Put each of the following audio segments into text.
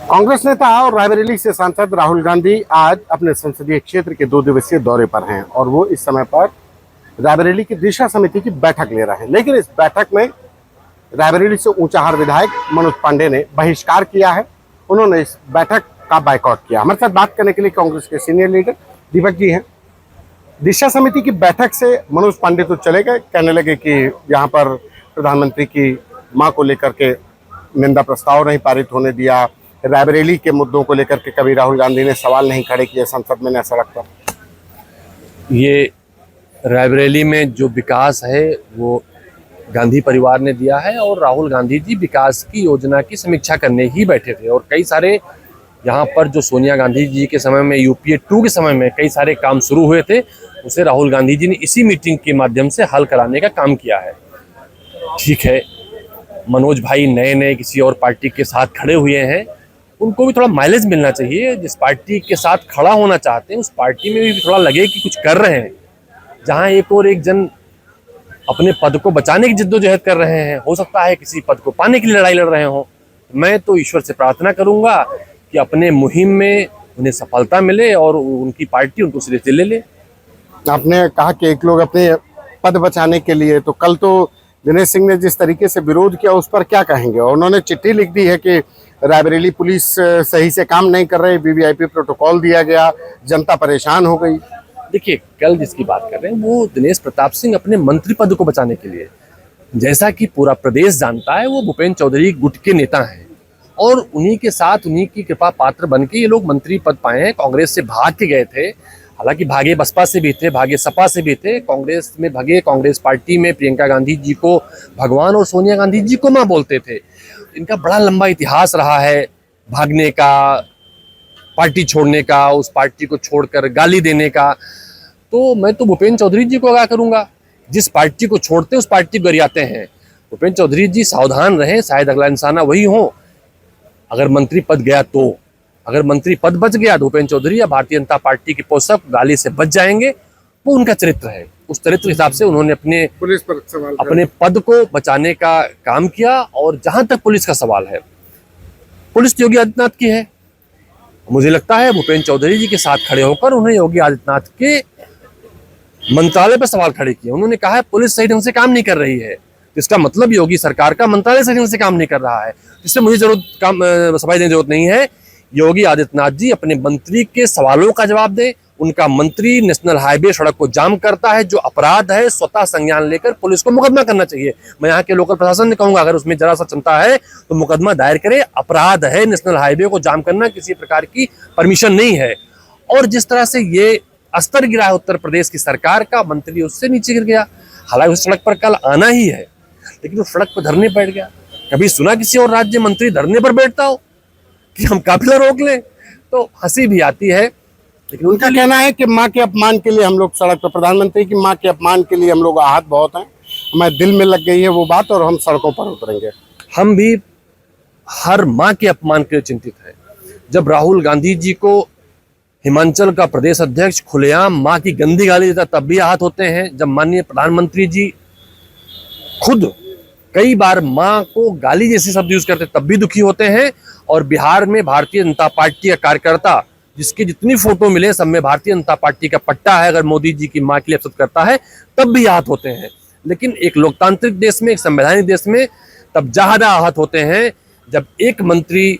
कांग्रेस नेता और रायबरेली से सांसद राहुल गांधी आज अपने संसदीय क्षेत्र के 2 दिवसीय दौरे पर हैं और वो इस समय पर रायबरेली की दिशा समिति की बैठक ले रहे हैं। लेकिन इस बैठक में रायबरेली से ऊंचाहार विधायक मनोज पांडे ने बहिष्कार किया है। उन्होंने इस बैठक का बायकॉट किया। हमारे साथ बात करने के लिए कांग्रेस के सीनियर लीडर दीपक जी हैं। दिशा समिति की बैठक से मनोज पांडे तो चले गए, कहने लगे कि यहाँ पर प्रधानमंत्री की मां को लेकर के निंदा प्रस्ताव नहीं पारित होने दिया, रायबरेली के मुद्दों को लेकर के कभी राहुल गांधी ने सवाल नहीं खड़े किए संसद में न सड़क पर। ये रायबरेली में जो विकास है वो गांधी परिवार ने दिया है और राहुल गांधी जी विकास की योजना की समीक्षा करने ही बैठे थे। और कई सारे यहाँ पर जो सोनिया गांधी जी के समय में यूपीए 2 के समय में कई सारे काम शुरू हुए थे, उसे राहुल गांधी जी ने इसी मीटिंग के माध्यम से हल कराने का काम किया है। ठीक है, मनोज भाई नए नए किसी और पार्टी के साथ खड़े हुए हैं, उनको भी थोड़ा माइलेज मिलना चाहिए। जिस पार्टी के साथ खड़ा होना चाहते हैं उस पार्टी में भी थोड़ा लगे कि कुछ कर रहे हैं। जहां एक और एक जन अपने पद को बचाने की जिद्दोजहद कर रहे हैं, हो सकता है किसी पद को पाने की लड़ाई लड़ रहे हो। मैं तो ईश्वर से प्रार्थना करूंगा कि अपने मुहिम में उन्हें सफलता मिले और उनकी पार्टी उनको सिरे से ले ले। आपने कहा कि एक लोग अपने पद बचाने के लिए, तो कल तो दिनेश सिंह ने जिस तरीके से विरोध किया उस पर क्या कहेंगे? और उन्होंने चिट्ठी लिख दी है कि रायबरेली पुलिस सही से काम नहीं कर रही, वीवीआईपी प्रोटोकॉल दिया गया, जनता परेशान हो गई। देखिए, कल जिसकी बात कर रहे हैं वो दिनेश प्रताप सिंह अपने मंत्री पद को बचाने के लिए, जैसा कि पूरा प्रदेश जानता है, वो भूपेंद्र चौधरी गुट के नेता हैं और उन्हीं के साथ उन्हीं की कृपा पात्र बन के ये लोग मंत्री पद पाए हैं। कांग्रेस से भाग के गए थे, हालांकि भागे बसपा से भी थे, भागे सपा से भी थे, कांग्रेस में भागे। कांग्रेस पार्टी में प्रियंका गांधी जी को भगवान और सोनिया गांधी जी को मां बोलते थे। इनका बड़ा लंबा इतिहास रहा है भागने का, पार्टी छोड़ने का, उस पार्टी को छोड़कर गाली देने का। तो मैं तो भूपेंद्र चौधरी जी को आगाह करूंगा, जिस पार्टी को छोड़ते उस पार्टी को गरियाते हैं। भूपेंद्र चौधरी जी सावधान रहें, शायद अगला इंसान वही हो। अगर मंत्री पद गया तो, अगर मंत्री पद बच गया तो भूपेंद्र चौधरी या भारतीय जनता पार्टी के पोषक गाली से बच जाएंगे। वो उनका चरित्र है, उस चरित्र के हिसाब से उन्होंने अपने पद को बचाने का काम किया। और जहां तक पुलिस का सवाल है, पुलिस योगी आदित्यनाथ की है। मुझे लगता है भूपेंद्र चौधरी जी के साथ खड़े होकर उन्हें योगी आदित्यनाथ के मंत्रालय पर सवाल खड़े किए। उन्होंने कहा है पुलिस सही ढंग से काम नहीं कर रही है, इसका मतलब योगी सरकार का मंत्रालय सही ढंग से काम नहीं कर रहा है। इससे मुझे सफाई देने की जरूरत नहीं है। योगी आदित्यनाथ जी अपने मंत्री के सवालों का जवाब दें। उनका मंत्री नेशनल हाईवे सड़क को जाम करता है, जो अपराध है, स्वतः संज्ञान लेकर पुलिस को मुकदमा करना चाहिए। मैं यहाँ के लोकल प्रशासन ने कहूंगा, अगर उसमें जरा सा क्षमता है तो मुकदमा दायर करे। अपराध है नेशनल हाईवे को जाम करना, किसी प्रकार की परमिशन नहीं है। और जिस तरह से ये अस्तर गिरा है उत्तर प्रदेश की सरकार का, मंत्री उससे नीचे गिर गया। हालांकि उस सड़क पर कल आना ही है, लेकिन उस सड़क पर धरने बैठ गया। कभी सुना किसी और राज्य मंत्री धरने पर बैठता हो कि हम काफिला रोक लें? तो हंसी भी आती है। लेकिन उनका कहना है कि मां के अपमान के लिए हम लोग सड़क पर, प्रधानमंत्री की मां के अपमान के लिए हम लोग आहत बहुत हैं, हमारे दिल में लग गई है वो बात और हम सड़कों पर उतरेंगे। हम भी हर मां के अपमान के लिए चिंतित है। जब राहुल गांधी जी को हिमाचल का प्रदेश अध्यक्ष खुलेआम मां की गंदी गाली देता तब भी आहत होते हैं। जब माननीय प्रधानमंत्री जी खुद कई बार मां को गाली जैसे शब्द यूज करते तब भी दुखी होते हैं। और बिहार में भारतीय जनता पार्टी का कार्यकर्ता, जिसकी जितनी फोटो मिले सब में भारतीय जनता पार्टी का पट्टा है, अगर मोदी जी की मां के लिए अपसेट करता है तब भी आहत होते हैं। लेकिन एक लोकतांत्रिक देश में, एक संवैधानिक देश में तब ज्यादा आहत होते हैं जब एक मंत्री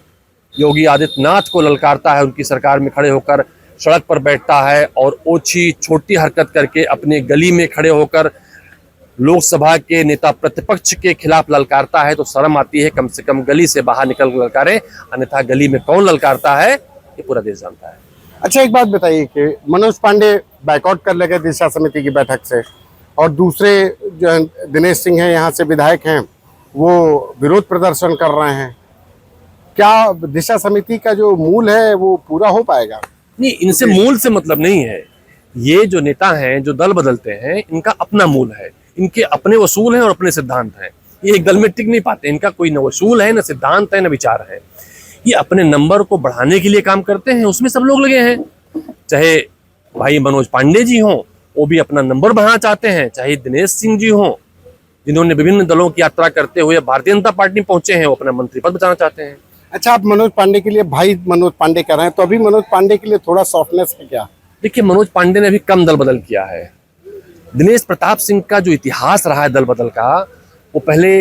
योगी आदित्यनाथ को ललकारता है, उनकी सरकार में खड़े होकर सड़क पर बैठता है और ओछी छोटी हरकत करके अपने गली में खड़े होकर लोकसभा के नेता प्रतिपक्ष के खिलाफ ललकारता है। तो शर्म आती है, कम से कम गली से बाहर निकल कर ललकारे, अन्यथा गली में कौन ललकारता है ये पूरा देश जानता है। अच्छा, एक बात बताइए कि मनोज पांडे बायकॉट कर लगे दिशा समिति की बैठक से, और दूसरे जो दिनेश सिंह हैं यहाँ से विधायक हैं, वो विरोध प्रदर्शन कर रहे हैं। क्या दिशा समिति का जो मूल है वो पूरा हो पाएगा? नहीं, इनसे मूल से मतलब नहीं है। ये जो नेता हैं, जो दल बदलते हैं, इनका अपना मूल है, इनके अपने वसूल हैं और अपने सिद्धांत हैं। ये एक दल में टिक नहीं पाते। इनका कोई न वसूल है, न सिद्धांत है, न विचार है। ये अपने नंबर को बढ़ाने के लिए काम करते हैं, उसमें सब लोग लगे हैं। चाहे भाई मनोज पांडे जी हों, वो भी अपना नंबर बढ़ाना चाहते हैं, चाहे दिनेश सिंह जी हों, जिन्होंने विभिन्न दलों की यात्रा करते हुए भारतीय जनता पार्टी में पहुंचे हैं, वो अपना मंत्री पद बचाना चाहते हैं। अच्छा, आप मनोज पांडे के लिए भाई मनोज पांडे कह रहे हैं, तो अभी मनोज पांडे के लिए थोड़ा सॉफ्टनेस है क्या? देखिए, मनोज पांडे ने अभी कम दल बदल किया है। दिनेश प्रताप सिंह का जो इतिहास रहा है दल बदल का, वो पहले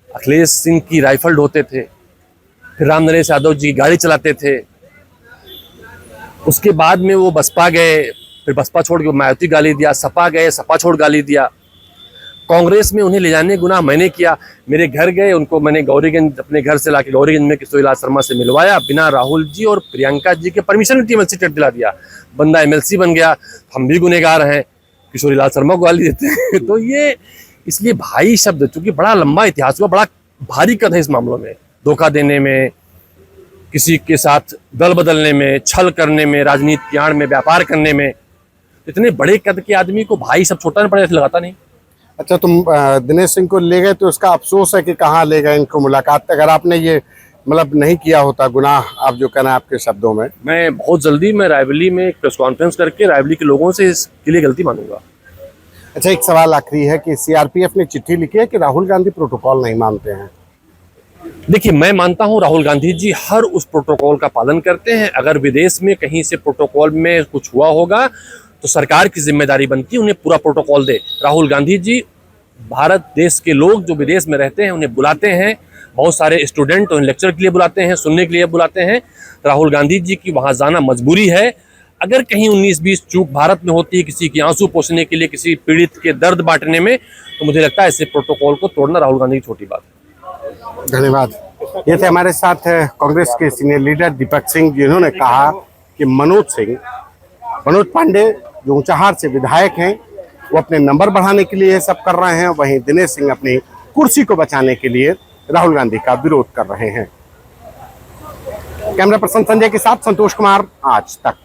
अखिलेश सिंह की राइफल ढोते थे, फिर राम नरेश यादव जी की गाड़ी चलाते थे, उसके बाद में वो बसपा गए, फिर बसपा छोड़ के मायावती गाली दिया, सपा गए, सपा छोड़ गाली दिया। कांग्रेस में उन्हें ले जाने गुनाह मैंने किया। मेरे घर गए, उनको मैंने गौरीगंज अपने घर से लाके गौरीगंज में किशोरीलाल शर्मा से मिलवाया, बिना राहुल जी और प्रियंका जी के परमिशन की एमएलसी टिकट दिला दिया। बंदा एमएलसी बन गया। हम भी गुनहगार हैं, किशोरीलाल शर्मा को गाली देते हैं। तो ये इसलिए भाई शब्द, चूंकि बड़ा लंबा इतिहास हुआ, बड़ा भारी कद है इस मामलों में, धोखा देने में, किसी के साथ दल बदलने में, छल करने में, राजनीति की आड़ में व्यापार करने में। इतने बड़े कद के आदमी को भाई सब छोटा नहीं पड़े, लगाता नहीं। अच्छा, तुम दिनेश सिंह को ले गए तो उसका अफसोस है कि कहाँ ले गए इनको मुलाकात? अगर आपने ये मतलब नहीं किया होता गुनाह, आप जो कहना है आपके शब्दों में, मैं बहुत जल्दी मैं रायबरेली में एक प्रेस कॉन्फ्रेंस करके रायबरेली के लोगों से इसके लिए गलती मानूंगा। अच्छा, एक सवाल आखिरी है कि सीआरपीएफ ने चिट्ठी लिखी है कि राहुल गांधी प्रोटोकॉल नहीं मानते हैं। देखिए, मैं मानता हूं राहुल गांधी जी हर उस प्रोटोकॉल का पालन करते हैं। अगर विदेश में कहीं से प्रोटोकॉल में कुछ हुआ होगा तो सरकार की जिम्मेदारी बनती है उन्हें पूरा प्रोटोकॉल दे। राहुल गांधी जी भारत देश के लोग जो विदेश में रहते हैं उन्हें बुलाते हैं, बहुत सारे स्टूडेंट उन्हें लेक्चर के लिए बुलाते हैं, सुनने के लिए बुलाते हैं। राहुल गांधी जी की वहाँ जाना मजबूरी है। अगर कहीं 19-20 चूक भारत में होती है, किसी की आंसू पोंछने के लिए, किसी पीड़ित के दर्द बांटने में, तो मुझे लगता है ऐसे प्रोटोकॉल को तोड़ना राहुल गांधी की छोटी बात है। धन्यवाद। ये थे हमारे साथ कांग्रेस के सीनियर लीडर दीपक सिंह, जिन्होंने कहा कि मनोज पांडे जो ऊंचाहार से विधायक हैं, वो अपने नंबर बढ़ाने के लिए सब कर रहे हैं। वहीं दिनेश सिंह अपनी कुर्सी को बचाने के लिए राहुल गांधी का विरोध कर रहे हैं। कैमरा पर्सन संजय के साथ संतोष कुमार, आज तक।